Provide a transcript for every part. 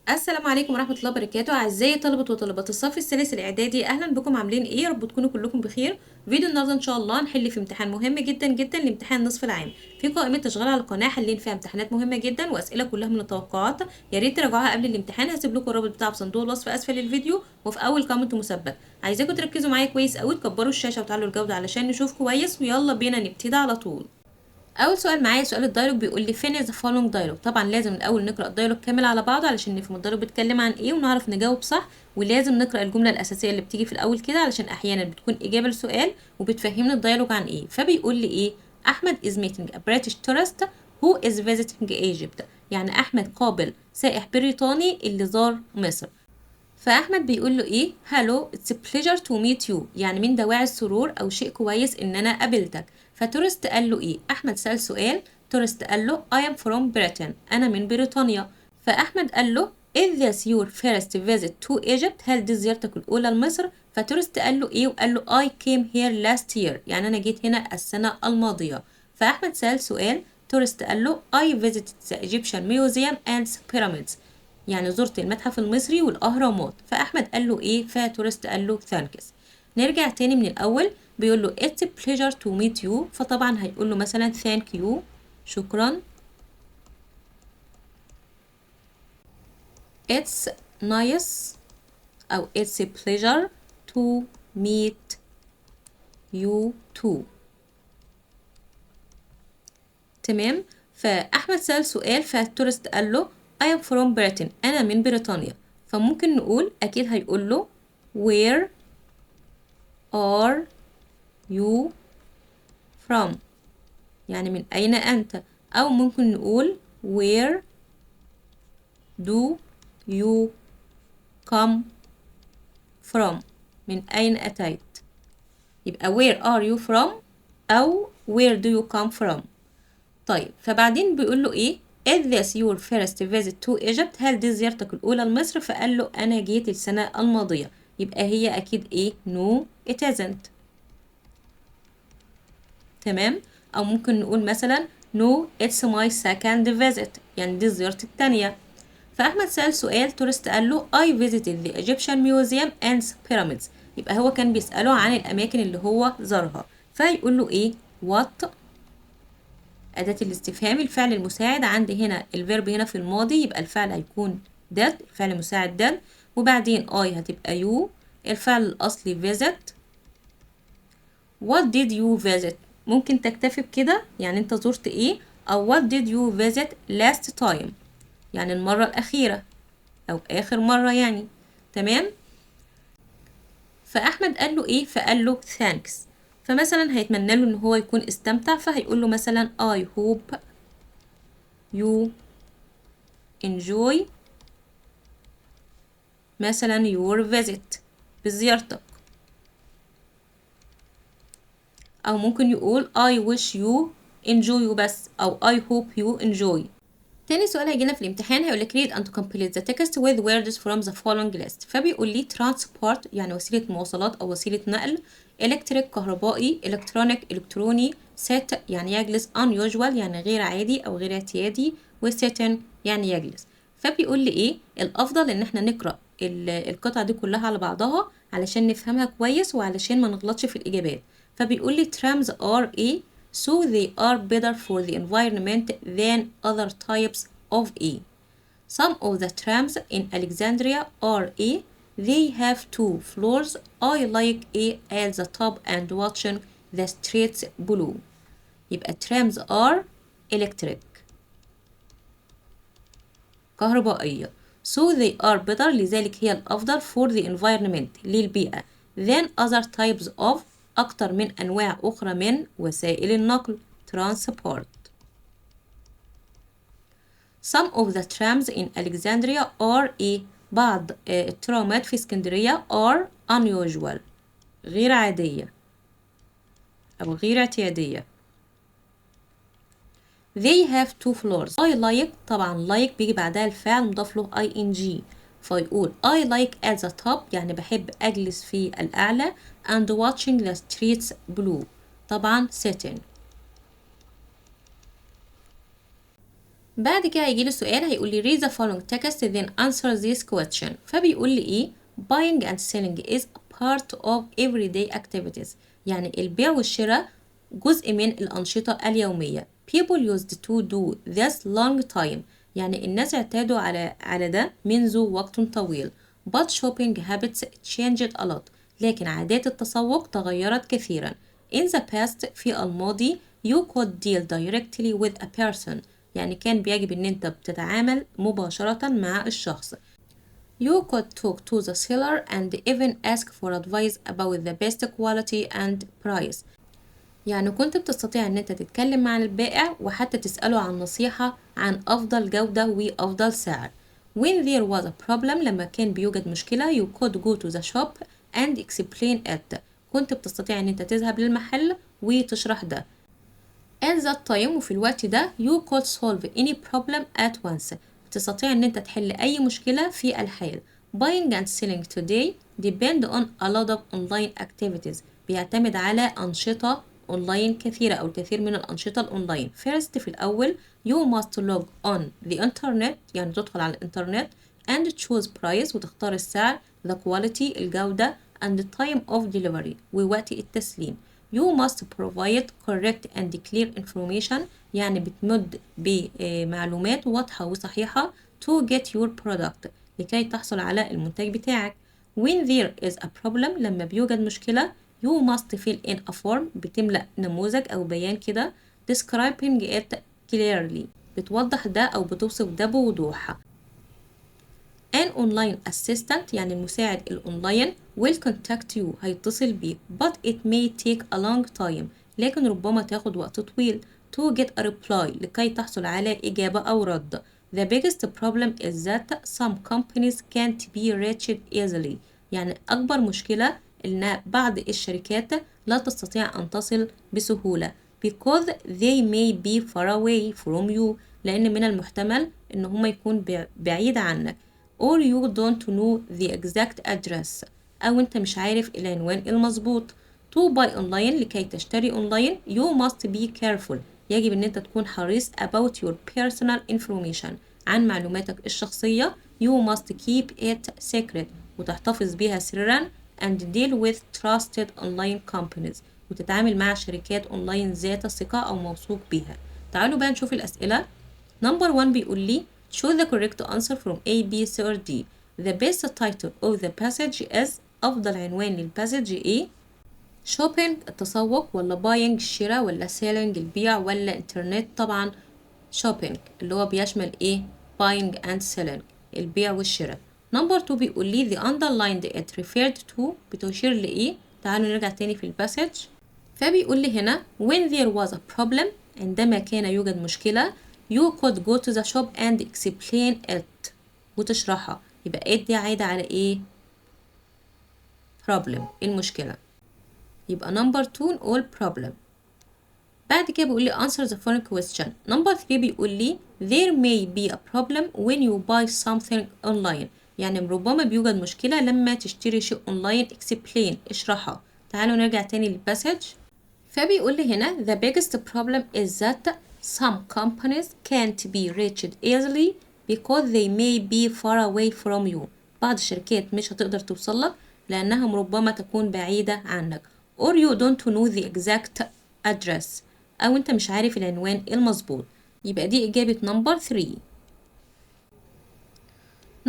السلام عليكم ورحمة الله وبركاته. أعزائي طلبة وطالبات الصف الثالث الإعدادي، أهلا بكم. عاملين إيه؟ يا رب تكونوا كلكم بخير. فيديو النهارده إن شاء الله هنحل في امتحان مهم جدا جدا لامتحان نصف العام. في قائمة تشغيل على القناة حالين فيها امتحانات مهمة جدا وأسئلة كلها من التوقعات. يا ريت تراجعوها قبل الامتحان. هسيب لكم الرابط بتاعه في صندوق الوصف أسفل الفيديو وفي أول كومنت مثبت. عايزاكم تركزوا معايا كويس أوي، تكبروا الشاشة وتعلوا الجودة علشان نشوف كويس. ويلا بينا نبتدي على طول. اول سؤال معايا سؤال الدايلوج، بيقول لي finish the following dialogue. طبعا لازم الاول نقرا الدايلوج كامل على بعضه علشان نفهم الدايلوج بيتكلم عن ايه ونعرف نجاوب صح. ولازم نقرا الجمله الاساسيه اللي بتيجي في الاول كده علشان احيانا بتكون اجابه لسؤال وبتفهمنا الدايلوج عن ايه. فبيقول لي ايه؟ احمد is meeting a British tourist who is visiting Egypt. يعني احمد قابل سائح بريطاني اللي زار مصر. فاحمد بيقول له ايه؟ هالو اتس بليجر تو ميت يو، يعني من دواعي السرور او شيء كويس ان انا قابلتك. فتورست قال له ايه؟ احمد سأل سؤال، تورست قال له I am from Britain، انا من بريطانيا. فاحمد قال له is this your first visit to Egypt؟ هل دي زيارتك الاولى لمصر؟ فتورست قال له ايه؟ وقال له I came here last year، يعني انا جيت هنا السنة الماضية. فاحمد سأل سؤال، تورست قال له I visited the Egyptian museum and pyramids، يعني زرت المتحف المصري والأهرامات. فأحمد قال له إيه؟ فتورست قال له ثانكس. نرجع تاني من الأول، بيقول له it's a pleasure to meet you، فطبعا هيقول له مثلا thank you، شكرا. it's nice أو it's a pleasure to meet you too. تمام. فأحمد سأل سؤال، فتورست قال له I am from Britain، أنا من بريطانيا. فممكن نقول أكيد هيقول له where are you from، يعني من أين أنت. أو ممكن نقول where do you come from، من أين أتيت. يبقى where are you from أو where do you come from. طيب فبعدين بيقول له إيه؟ is this your first visit to Egypt؟ هل دي زيارتك الأولى لمصر؟ فقال له أنا جيت السنة الماضية. يبقى هي أكيد إيه؟ no it isn't. تمام. أو ممكن نقول مثلا no it's my second visit، يعني دي زيارتي التانية. فأحمد سأل سؤال، تورست قال له I visited the Egyptian museum and pyramids، يبقى هو كان بيسأله عن الأماكن اللي هو زارها. فيقول له إيه؟ what، أداة الاستفهام الفعل المساعد. عندي هنا الفيرب هنا في الماضي، يبقى الفعل هيكون did، الفعل المساعد did، وبعدين I هتبقى you، الفعل الأصلي visit. what did you visit؟ ممكن تكتفي بكده، يعني انت زرت ايه؟ او what did you visit last time، يعني المرة الأخيرة أو آخر مرة يعني. تمام. فأحمد قال له إيه؟ فقال له thanks. فمثلا هيتمنى له إن هو يكون استمتع، فهيقول له مثلا I hope you enjoy مثلا your visit، بزيارتك. أو ممكن يقول I wish you enjoy بس، أو I hope you enjoy. تاني سؤال هيجينا في الامتحان هيقول لك read and complete the text with words from the following list. فبيقول لي transport، يعني وسيلة مواصلات أو وسيلة نقل. electric، كهربائي. electronic، إلكتروني. sit، يعني يجلس. unusual، يعني غير عادي أو غير اعتيادي. و sitting، يعني يجلس. فبيقول لي إيه؟ الأفضل إن احنا نقرأ القطعة دي كلها على بعضها علشان نفهمها كويس وعلشان ما نغلطش في الإجابات. فبيقول لي trams are إيه؟ so they are better for the environment than other types of A. Some of the trams in Alexandria are A. They have 2 floors. I like A at the top and watching the streets below. يبقى trams are electric، كهربائية. So they are better، لذلك هي الأفضل for the environment، للبيئة. than other types of، أكتر من أنواع أخرى من وسائل النقل. transport. Some of the trams in Alexandria are A. بعض الترامات في اسكندرية are unusual، غير عادية أو غير اعتيادية. They have 2 floors. I like، طبعا like بيجي بعدها الفعل مضاف له ing، فيقول I like at the top، يعني بحب أجلس في الأعلى. and watching the streets below، طبعا sitting. بعد كده هيجيلي سؤال هيقول لي read the following text then answer this question. فبيقول لي ايه buying and selling is a part of everyday activities. يعني البيع والشراء جزء من الأنشطة اليومية. People used to do this long time. يعني الناس اعتادوا على ده منذ وقت طويل. But shopping habits changed a lot. لكن عادات التسوق تغيرت كثيرا. In the past في الماضي you could deal directly with a person. يعني كان بيجب ان انت بتتعامل مباشرة مع الشخص. You could talk to the seller and even ask for advice about the best quality and price. يعني كنت بتستطيع ان انت تتكلم مع البائع وحتى تسأله عن نصيحة عن افضل جودة وافضل سعر. When there was a problem لما كان بيوجد مشكلة you could go to the shop and explain it. كنت بتستطيع ان انت تذهب للمحل وتشرح ده. At that time وفي الوقت ده you could solve any problem at once. بتستطيع ان انت تحل اي مشكلة في الحال. Buying and selling today depend on a lot of online activities. بيعتمد على أنشطة أونلاين كثيرة أو الكثير من الأنشطة الأونلاين. First في الأول you must log on the internet يعني تدخل على الإنترنت and choose price وتختار السعر the quality الجودة and the time of delivery ووقت التسليم. You must provide correct and clear information يعني بتمد بمعلومات واضحة وصحيحة to get your product لكي تحصل على المنتج بتاعك. When there is a problem لما بيوجد مشكلة you must fill in a form بتملأ نموذج أو بيان كده describing it clearly بتوضح ده أو بتوصف ده بوضوح. An online assistant يعني المساعد الأونلاين will contact you هيتصل بيك but it may take a long time لكن ربما تاخد وقت طويل to get a reply لكي تحصل على إجابة أو رد. The biggest problem is that some companies can't be reached easily يعني أكبر مشكلة إن بعض الشركات لا تستطيع أن تصل بسهولة because they may be far away from you لأن من المحتمل إن هما يكون بعيد عنك or you don't know the exact address أو أنت مش عارف العنوان المظبوط. to buy online لكي تشتري أونلاين you must be careful يجب أن أنت تكون حريص about your personal information عن معلوماتك الشخصية you must keep it secret وتحتفظ بها سرا and deal with trusted online companies وتتعامل مع شركات أونلاين ذات ثقة أو موثوق بها. تعالوا بقى نشوف الأسئلة. Number 1 بيقول لي choose the correct answer from A, B, C or D. The best title of the passage is أفضل عنوان للباسج إيه؟ shopping التسوق ولا buying الشراء ولا selling البيع ولا انترنت؟ طبعا shopping اللي هو بيشمل إيه؟ buying and selling البيع والشراء. Number 2 بيقول لي the underlined it referred to بتشير لإيه؟ تعالوا نرجع تاني في الباسج. فبيقول لي هنا when there was a problem عندما كان يوجد مشكلة you could go to the shop and explain it وتشرحها. يبقى it دي عايدة على ايه؟ problem المشكلة. يبقى number 2 نقول problem. بعد كده بيقول لي answer the following question. number 3 بيقول لي there may be a problem when you buy something online. يعني ربما بيوجد مشكلة لما تشتري شيء اونلاين explain اشرحها. تعالوا نرجع تاني للباسج. فبيقول لي هنا the biggest problem is that some companies can't be reached easily because they may be far away from you. بعض الشركات مش هتقدر توصلك لأنها ربما تكون بعيدة عنك or you don't know the exact address أو أنت مش عارف العنوان المظبوط. يبقى دي إجابة number 3.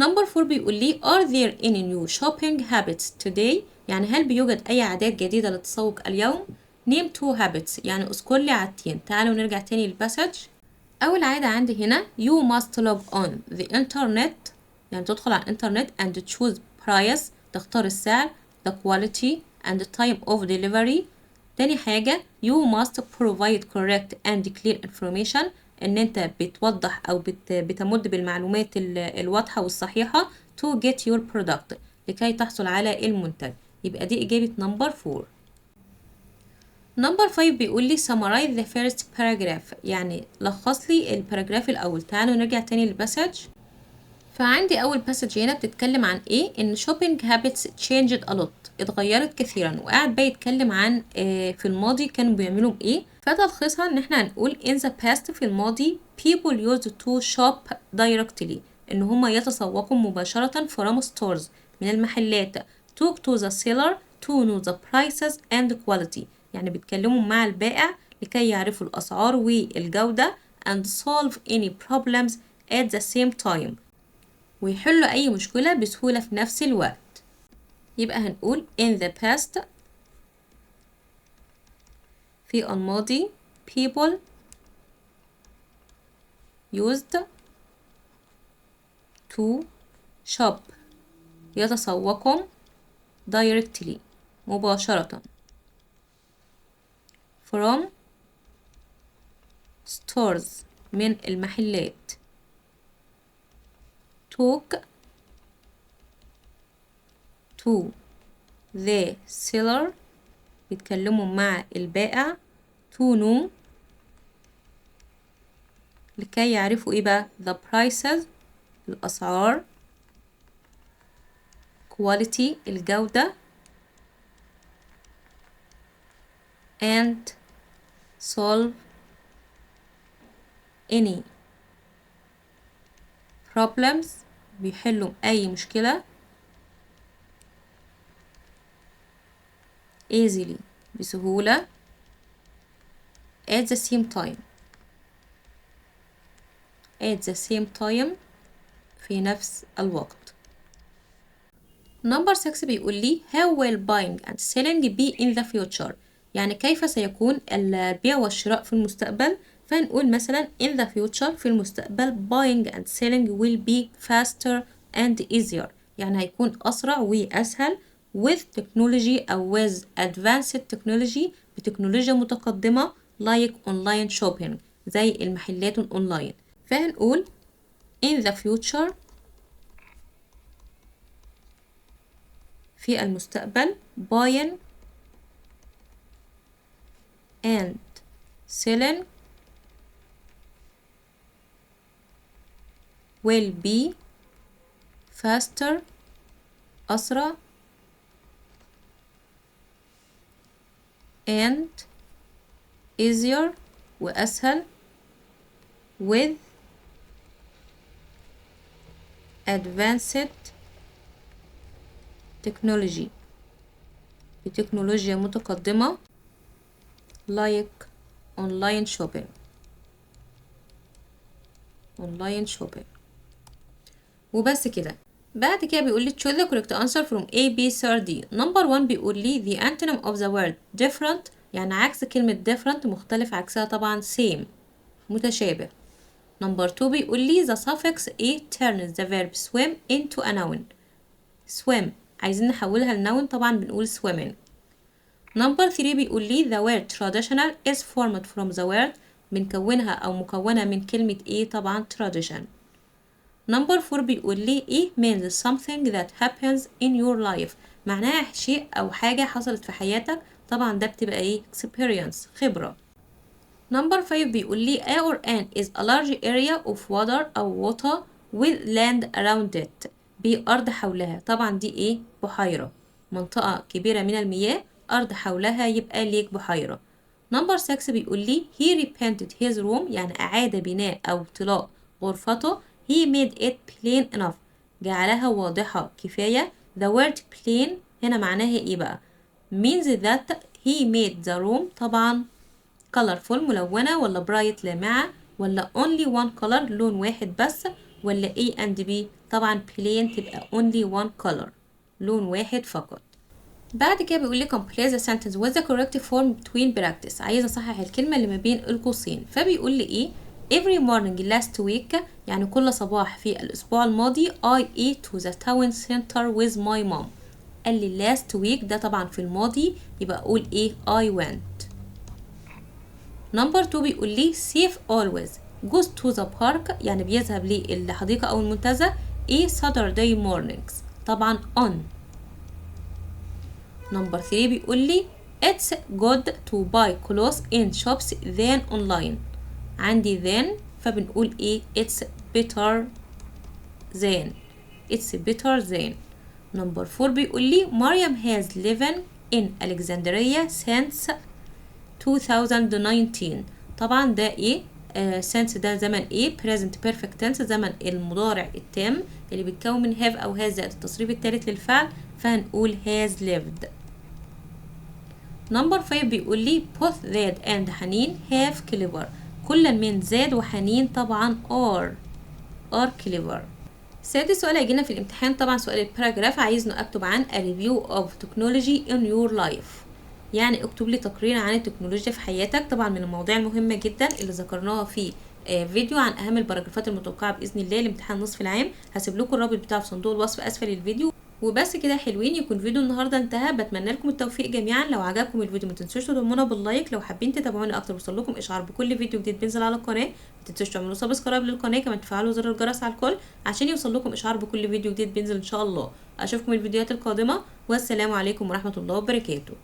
number 4 بيقول لي are there any new shopping habits today؟ يعني هل بيوجد أي عادات جديدة للتسوق اليوم؟ name two habits يعني اذكر لي عادتين. تعالوا نرجع تاني للباسج. أول عادة عندي هنا you must log on the internet يعني تدخل على الإنترنت and choose price تختار السعر the quality and the time of delivery. تاني حاجة you must provide correct and clear information إن أنت بتوضح أو بتمد بالمعلومات الواضحة والصحيحة to get your product لكي تحصل على المنتج. يبقى دي إجابة number 4. number 5 بيقول لي summarize the first paragraph يعني لخص لي الباراجراف الأول. تعالوا نرجع تاني للباسج. فعندي أول باسج هنا بتتكلم عن إيه؟ إن shopping habits changed a lot، اتغيرت كثيرا، وقاعد بقى يتكلم عن في الماضي كانوا بيعملوا بإيه. فتلخيصها إن إحنا هنقول in the past، في الماضي people used to shop directly، إن هما يتسوقوا مباشرة from stores، من المحلات، talk to the seller to know the prices and quality، يعني بيتكلموا مع البائع لكي يعرفوا الأسعار والجودة and solve any problems at the same time، ويحلوا أي مشكلة بسهولة في نفس الوقت. يبقى هنقول in the past، في الماضي people used to shop، يتسوقوا directly، مباشرة، from stores، من المحلات، talk to the seller، يتكلموا مع البائع، to know، لكي يعرفوا ايه بقى the prices، الأسعار، quality، الجودة، and solve any problems، بيحلوا أي مشكلة easily، بسهولة at the same time، at the same time، في نفس الوقت. Number 6 بيقول لي how will buying and selling be in the future، يعني كيف سيكون البيع والشراء في المستقبل. فنقول مثلا in the future، في المستقبل buying and selling will be faster and easier، يعني هيكون أسرع وأسهل with technology أو with advanced technology، بتكنولوجيا متقدمة like online shopping، زي المحلات الأونلاين. فهنقول in the future، في المستقبل buying and selling will be faster، أسرع، and easier، وأسهل with advanced technology، بتكنولوجيا متقدمة like online shopping، online shopping. وبس كده. بعد كده بيقول لي choose the correct answer from A, B, C or D. number 1 بيقول لي the antonym of the word different، يعني عكس كلمة different مختلف، عكسها طبعا same، متشابه. number 2 بيقول لي the suffix A turns the verb swim into a noun. swim عايزين نحولها لنون، طبعا بنقول swimming. number 3 بيقول لي the word traditional is formed from the word، بنكونها أو مكونة من كلمة إيه؟ طبعا tradition. number 4 بيقول لي إيه means something that happens in your life، معناها شيء أو حاجة حصلت في حياتك، طبعا ده بتبقى إيه؟ experience، خبرة. number 5 بيقول لي a or an is a large area of water أو water with land around it، بأرض حولها، طبعا دي إيه؟ بحيرة، منطقة كبيرة من المياه، أرض حولها، يبقى ليك بحيرة. number 6 بيقول لي he repainted his room، يعني أعاد بناء أو طلاء غرفته، he made it plain enough، جعلها واضحة كفاية. the word plain هنا معناها إيه بقى؟ means that he made the room، طبعا colorful، ملونة، ولا bright، لامعة، ولا only one color، لون واحد بس، ولا A and B؟ طبعا plain تبقى only one color، لون واحد فقط. بعد كده بيقول لي complete the sentence with the correct form between practice، عايزة أصحح الكلمة اللي ما بين القوسين. فبيقول لي إيه؟ every morning last week، يعني كل صباح في الأسبوع الماضي I ate to the town center with my mom. قال لي last week ده طبعا في الماضي، يبقى أقول إيه؟ I went. number 2 بيقول لي safe always goes to the park، يعني بيذهب للحديقة أو المنتزه إيه؟ Saturday mornings، طبعا on. number 3 بيقول لي it's good to buy clothes in shops than online، عندي than فبنقول إيه؟ it's better than. It's better than. Number 4 بيقول لي مريم has lived in Alexandria since 2019. طبعا ده ايه؟ since ده زمن ايه؟ present perfect tense زمن المضارع التام اللي بيتكون من have او has زائد التصريف الثالث للفعل، فهنقول has lived. نمبر 5 بيقول لي both زاد and حنين have clever. كل من زاد وحنين طبعا are clever. سادس سؤال هيجينا في الامتحان طبعا سؤال الباراجراف، عايزني اكتب عن a review of technology in your life. يعني اكتب لي تقرير عن التكنولوجيا في حياتك، طبعا من المواضيع المهمة جدا اللي ذكرناها في فيديو عن اهم الباراجرافات المتوقعة باذن الله لامتحان نصف العام. هسيب لكم الرابط بتاعه في صندوق الوصف اسفل الفيديو. وبس كده حلوين، يكون فيديو النهارده انتهى. بتمنى لكم التوفيق جميعا. لو عجبكم الفيديو ما تنسوش تدعمونا باللايك. لو حابين تتابعوني اكتر ويوصل لكم اشعار بكل فيديو جديد بينزل على القناه، ما تنسوش تعملوا سبسكرايب للقناه، كمان تفعلوا زر الجرس على الكل عشان يوصل لكم اشعار بكل فيديو جديد بينزل ان شاء الله. اشوفكم الفيديوهات القادمه، والسلام عليكم ورحمه الله وبركاته.